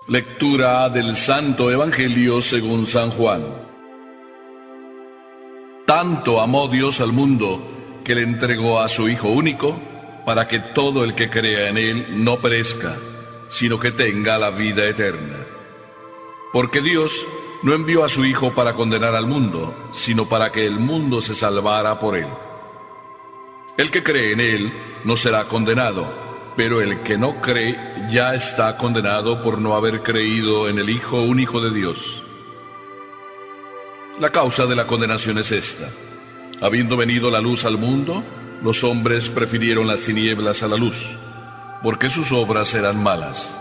Lectura del Santo Evangelio según San Juan. Tanto amó Dios al mundo, que le entregó a su Hijo único, para que todo el que crea en Él no perezca, sino que tenga la vida eterna. Porque Dios no envió a su Hijo para condenar al mundo, sino para que el mundo se salvara por Él. El que cree en Él no será condenado, pero el que no cree ya está condenado por no haber creído en el Hijo único de Dios. La causa de la condenación es esta: habiendo venido la luz al mundo, los hombres prefirieron las tinieblas a la luz, porque sus obras eran malas.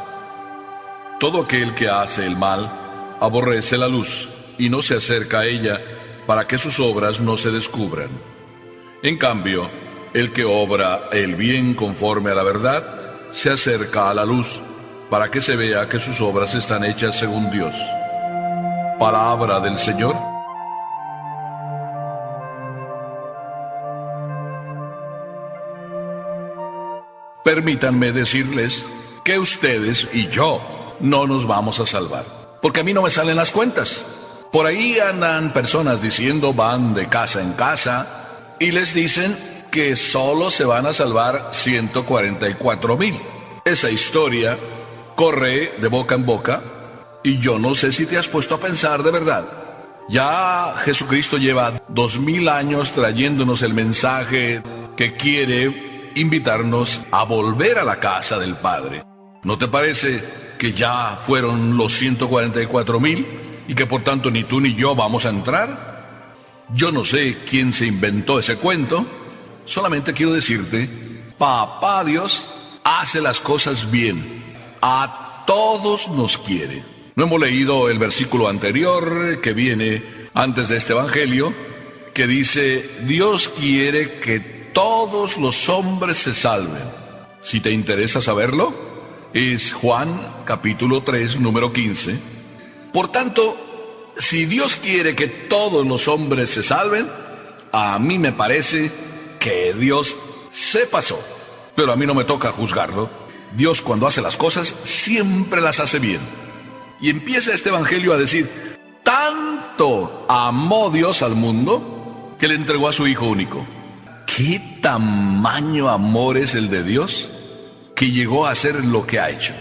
Todo aquel que hace el mal aborrece la luz y no se acerca a ella, para que sus obras no se descubran. En cambio, el que obra el bien conforme a la verdad se acerca a la luz, para que se vea que sus obras están hechas según Dios. Palabra del Señor. Permítanme decirles que ustedes y yo no nos vamos a salvar, porque a mí no me salen las cuentas. Por ahí andan personas diciendo, van de casa en casa y les dicen que solo se van a salvar 144,000. Esa historia corre de boca en boca y yo no sé si te has puesto a pensar de verdad. Ya Jesucristo lleva 2000 años trayéndonos el mensaje que quiere invitarnos a volver a la casa del Padre. ¿No te parece que ya fueron los 144,000 y que por tanto ni tú ni yo vamos a entrar? Yo no sé quién se inventó ese cuento. Solamente quiero decirte, Papá Dios hace las cosas bien. A todos nos quiere. No hemos leído el versículo anterior que viene antes de este evangelio, que dice, Dios quiere que todos los hombres se salven. Si te interesa saberlo, es Juan capítulo 3, número 15. Por tanto, si Dios quiere que todos los hombres se salven, a mí me parece que Dios se pasó, pero a mí no me toca juzgarlo. Dios, cuando hace las cosas, siempre las hace bien. Y empieza este evangelio a decir, tanto amó Dios al mundo, que le entregó a su Hijo único. ¿Qué tamaño amor es el de Dios, que llegó a hacer lo que ha hecho?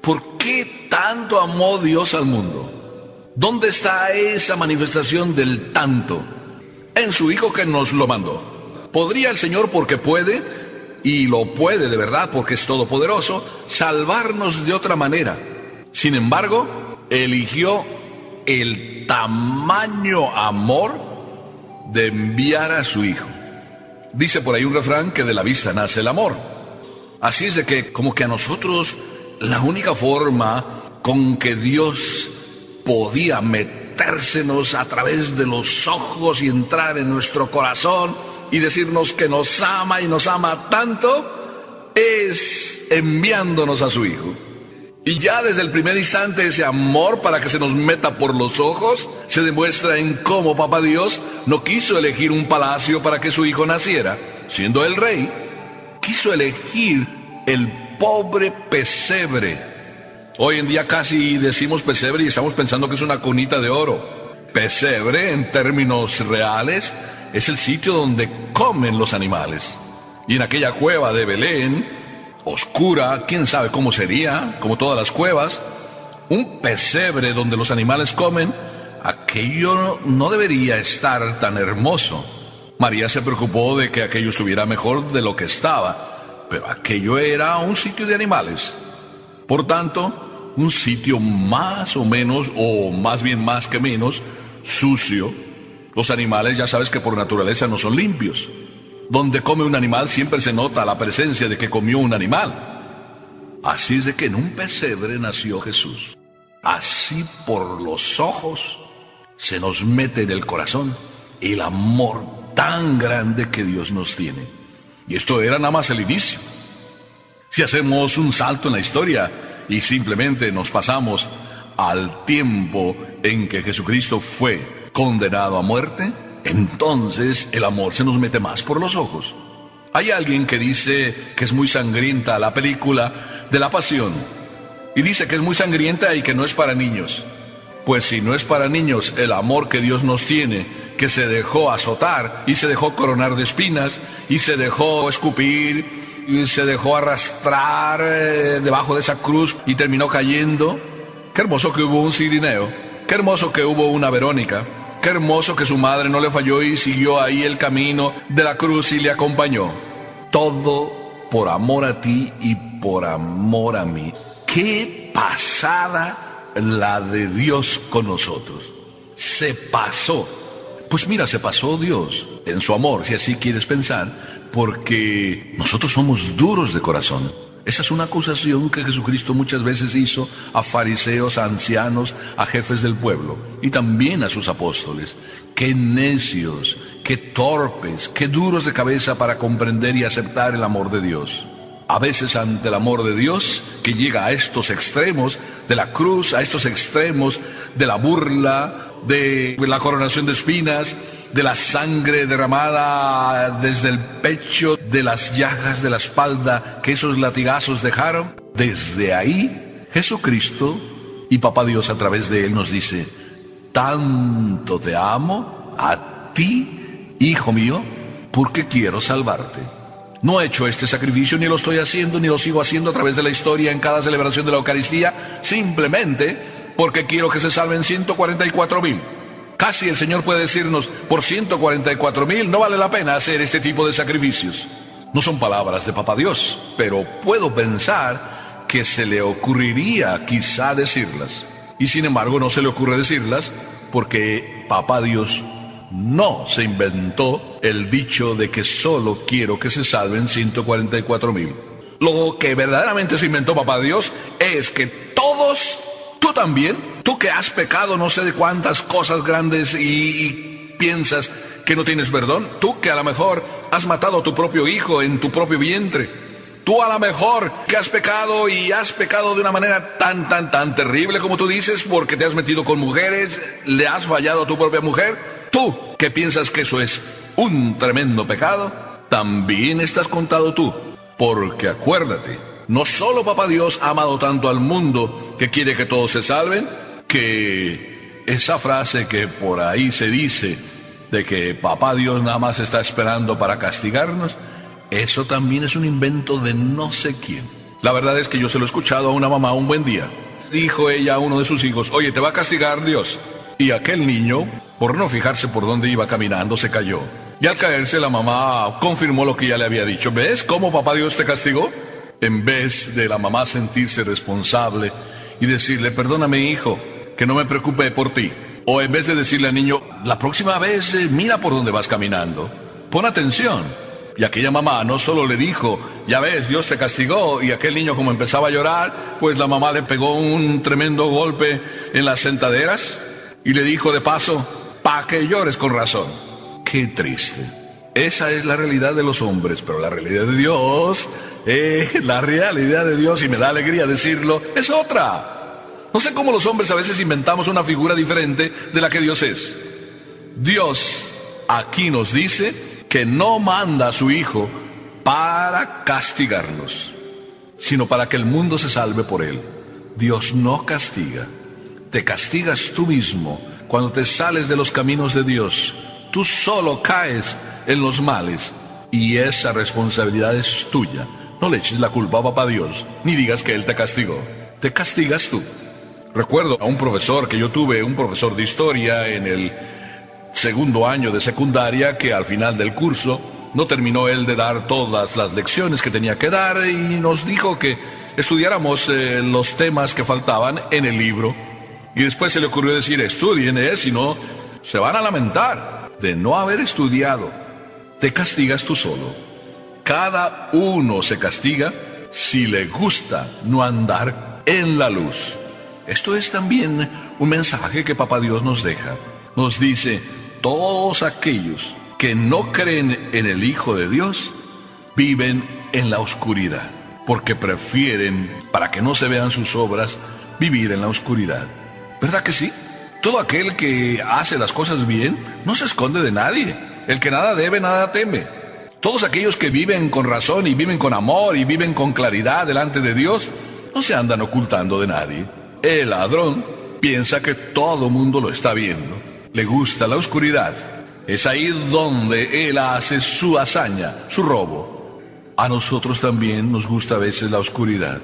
¿Por qué tanto amó Dios al mundo? ¿Dónde está esa manifestación del tanto? En su Hijo, que nos lo mandó. ¿Podría el Señor, porque puede, y lo puede de verdad porque es todopoderoso, salvarnos de otra manera? Sin embargo, eligió el tamaño amor de enviar a su Hijo. Dice por ahí un refrán que de la vista nace el amor. Así es de que como que a nosotros la única forma con que Dios podía metérsenos a través de los ojos y entrar en nuestro corazón y decirnos que nos ama y nos ama tanto, es enviándonos a su Hijo. Y ya desde el primer instante ese amor, para que se nos meta por los ojos, se demuestra en cómo Papá Dios no quiso elegir un palacio para que su Hijo naciera, siendo el rey. Quiso elegir el pobre pesebre. Hoy en día casi decimos pesebre y estamos pensando que es una cunita de oro. Pesebre, en términos reales, es el sitio donde comen los animales. Y en aquella cueva de Belén, oscura, quién sabe cómo sería, como todas las cuevas, un pesebre donde los animales comen, aquello no debería estar tan hermoso. María se preocupó de que aquello estuviera mejor de lo que estaba, pero aquello era un sitio de animales. Por tanto, un sitio más o menos, o más bien más que menos, sucio. Los animales ya sabes que por naturaleza no son limpios. Donde come un animal siempre se nota la presencia de que comió un animal. Así es de que en un pesebre nació Jesús. Así por los ojos se nos mete en el corazón el amor tan grande que Dios nos tiene. Y esto era nada más el inicio. Si hacemos un salto en la historia y simplemente nos pasamos al tiempo en que Jesucristo fue condenado a muerte, entonces el amor se nos mete más por los ojos. Hay alguien que dice que es muy sangrienta la película de la Pasión. Y dice que es muy sangrienta y que no es para niños. Pues si no es para niños el amor que Dios nos tiene, que se dejó azotar y se dejó coronar de espinas y se dejó escupir y se dejó arrastrar debajo de esa cruz y terminó cayendo. Qué hermoso que hubo un Cirineo, qué hermoso que hubo una Verónica, qué hermoso que su madre no le falló y siguió ahí el camino de la cruz y le acompañó. Todo por amor a ti y por amor a mí. ¡Qué pasada la de Dios con nosotros! Se pasó. Pues mira, se pasó Dios en su amor, si así quieres pensar, porque nosotros somos duros de corazón. Esa es una acusación que Jesucristo muchas veces hizo a fariseos, a ancianos, a jefes del pueblo y también a sus apóstoles. ¡Qué necios, qué torpes, qué duros de cabeza para comprender y aceptar el amor de Dios! A veces ante el amor de Dios, que llega a estos extremos de la cruz, a estos extremos de la burla, de la coronación de espinas, de la sangre derramada desde el pecho, de las llagas de la espalda que esos latigazos dejaron, desde ahí Jesucristo y Papá Dios a través de Él nos dice: tanto te amo a ti, hijo mío, porque quiero salvarte. No he hecho este sacrificio, ni lo estoy haciendo, ni lo sigo haciendo a través de la historia en cada celebración de la Eucaristía, simplemente porque quiero que se salven 144,000. Casi el Señor puede decirnos: por 144,000 no vale la pena hacer este tipo de sacrificios. No son palabras de Papá Dios, pero puedo pensar que se le ocurriría quizá decirlas. Y sin embargo no se le ocurre decirlas porque Papá Dios no se inventó el dicho de que solo quiero que se salven 144,000. Lo que verdaderamente se inventó Papá Dios es que todos, tú también, tú que has pecado no sé de cuántas cosas grandes y piensas que no tienes perdón, tú que a lo mejor has matado a tu propio hijo en tu propio vientre, tú a lo mejor que has pecado y has pecado de una manera tan terrible como tú dices, porque te has metido con mujeres, le has fallado a tu propia mujer. Tú, que piensas que eso es un tremendo pecado, también estás contado tú. Porque acuérdate, no solo Papá Dios ha amado tanto al mundo que quiere que todos se salven, que esa frase que por ahí se dice de que Papá Dios nada más está esperando para castigarnos, eso también es un invento de no sé quién. La verdad es que yo se lo he escuchado a una mamá un buen día. Dijo ella a uno de sus hijos: oye, te va a castigar Dios. Y aquel niño, por no fijarse por dónde iba caminando, se cayó. Y al caerse la mamá confirmó lo que ya le había dicho. ¿Ves cómo Papá Dios te castigó? En vez de la mamá sentirse responsable y decirle: perdóname hijo, que no me preocupe por ti. O en vez de decirle al niño: la próxima vez mira por dónde vas caminando, pon atención. Y aquella mamá no solo le dijo: ya ves, Dios te castigó. Y aquel niño, como empezaba a llorar, pues la mamá le pegó un tremendo golpe en las sentaderas y le dijo de paso: pa' que llores con razón. Qué triste. Esa es la realidad de los hombres, pero la realidad de Dios, y me da alegría decirlo, es otra. No sé cómo los hombres a veces inventamos una figura diferente de la que Dios es. Dios aquí nos dice que no manda a su Hijo para castigarnos, sino para que el mundo se salve por Él. Dios no castiga. Te castigas tú mismo cuando te sales de los caminos de Dios. Tú solo caes en los males y esa responsabilidad es tuya. No le eches la culpa a Papá Dios, ni digas que Él te castigó. Te castigas tú. Recuerdo a un profesor que yo tuve, un profesor de historia en el segundo año de secundaria, que al final del curso no terminó él de dar todas las lecciones que tenía que dar y nos dijo que estudiáramos los temas que faltaban en el libro. Y después se le ocurrió decir: estudien, si no, se van a lamentar de no haber estudiado. Te castigas tú solo. Cada uno se castiga si le gusta no andar en la luz. Esto es también un mensaje que Papá Dios nos deja. Nos dice: todos aquellos que no creen en el Hijo de Dios viven en la oscuridad, porque prefieren, para que no se vean sus obras, vivir en la oscuridad. ¿Verdad que sí? Todo aquel que hace las cosas bien no se esconde de nadie. El que nada debe, nada teme. Todos aquellos que viven con razón y viven con amor y viven con claridad delante de Dios, no se andan ocultando de nadie. El ladrón piensa que todo mundo lo está viendo. Le gusta la oscuridad. Es ahí donde él hace su hazaña, su robo. A nosotros también nos gusta a veces la oscuridad,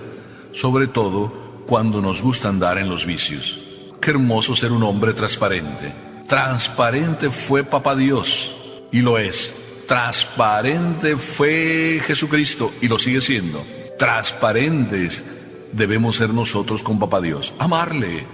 sobre todo cuando nos gusta andar en los vicios. Qué hermoso ser un hombre transparente. Transparente fue Papá Dios, y lo es. Transparente fue Jesucristo, y lo sigue siendo. Transparentes debemos ser nosotros con Papá Dios. Amarle.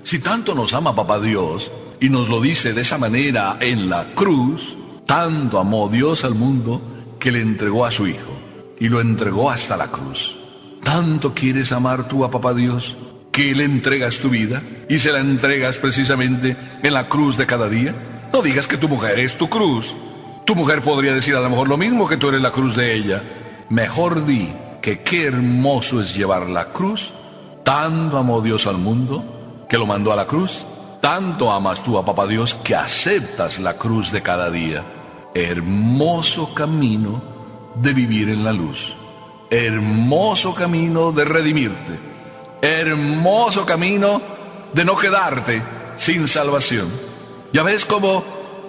Si tanto nos ama Papá Dios, y nos lo dice de esa manera en la cruz, tanto amó Dios al mundo que le entregó a su Hijo, y lo entregó hasta la cruz. ¿Tanto quieres amar tú a Papá Dios que le entregas tu vida y se la entregas precisamente en la cruz de cada día? No digas que tu mujer es tu cruz. Tu mujer podría decir a lo mejor lo mismo, que tú eres la cruz de ella. Mejor di que qué hermoso es llevar la cruz. Tanto amó Dios al mundo que lo mandó a la cruz. Tanto amas tú a Papá Dios que aceptas la cruz de cada día. Hermoso camino de vivir en la luz. Hermoso camino de redimirte. Hermoso camino de no quedarte sin salvación. ¿Ya ves cómo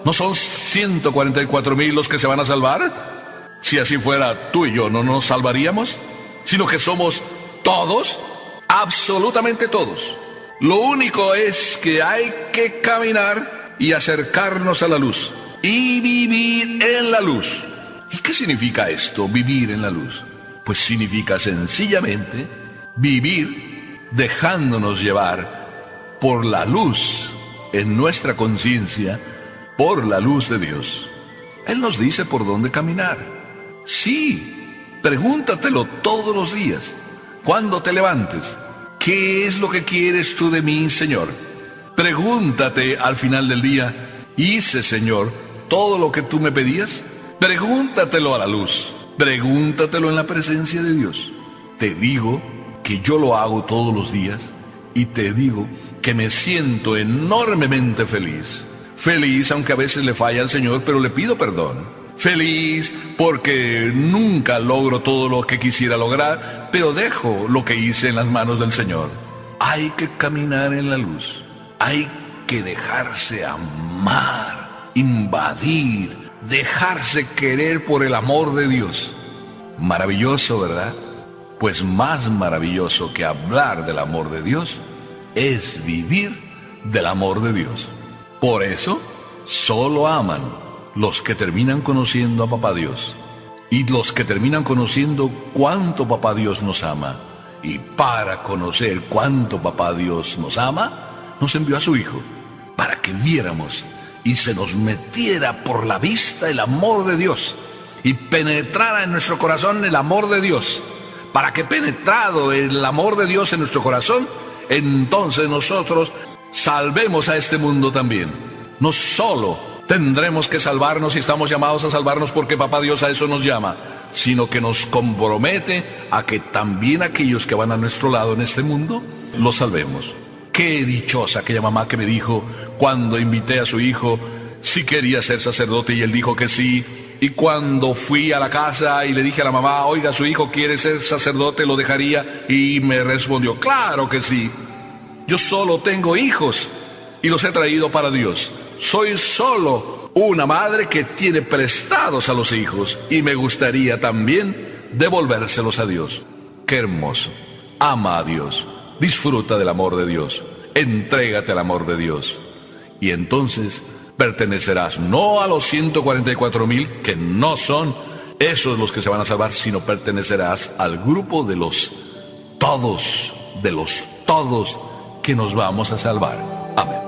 no son 144,000 los que se van a salvar? Si así fuera, tú y yo no nos salvaríamos, sino que somos todos, absolutamente todos. Lo único es que hay que caminar y acercarnos a la luz y vivir en la luz. ¿Y qué significa esto, vivir en la luz? Pues significa sencillamente vivir dejándonos llevar por la luz en nuestra conciencia, por la luz de Dios. Él nos dice por dónde caminar. Sí, pregúntatelo todos los días, cuando te levantes. ¿Qué es lo que quieres tú de mí, Señor? Pregúntate al final del día, ¿hice, Señor, todo lo que tú me pedías? Pregúntatelo a la luz, pregúntatelo en la presencia de Dios. Te digo que yo lo hago todos los días y te digo que me siento enormemente feliz. Feliz aunque a veces le falla al Señor, pero le pido perdón. Feliz porque nunca logro todo lo que quisiera lograr, pero dejo lo que hice en las manos del Señor. Hay que caminar en la luz. Hay que dejarse amar, invadir, dejarse querer por el amor de Dios. Maravilloso, ¿verdad? Pues más maravilloso que hablar del amor de Dios es vivir del amor de Dios. Por eso, solo aman los que terminan conociendo a Papá Dios y los que terminan conociendo cuánto Papá Dios nos ama. Y para conocer cuánto Papá Dios nos ama, nos envió a su Hijo para que viéramos y se nos metiera por la vista el amor de Dios y penetrara en nuestro corazón el amor de Dios, para que penetrado el amor de Dios en nuestro corazón, entonces nosotros salvemos a este mundo también. No solo tendremos que salvarnos y estamos llamados a salvarnos porque Papá Dios a eso nos llama, sino que nos compromete a que también aquellos que van a nuestro lado en este mundo, los salvemos. Qué dichosa aquella mamá que me dijo cuando invité a su hijo si quería ser sacerdote y él dijo que sí. Y cuando fui a la casa y le dije a la mamá, oiga, su hijo quiere ser sacerdote, ¿lo dejaría? Y me respondió, claro que sí. Yo solo tengo hijos y los he traído para Dios. Soy solo una madre que tiene prestados a los hijos y me gustaría también devolvérselos a Dios. Qué hermoso. Ama a Dios. Disfruta del amor de Dios. Entrégate al amor de Dios. Y entonces pertenecerás no a los 144,000, que no son esos los que se van a salvar, sino pertenecerás al grupo de los todos que nos vamos a salvar. Amén.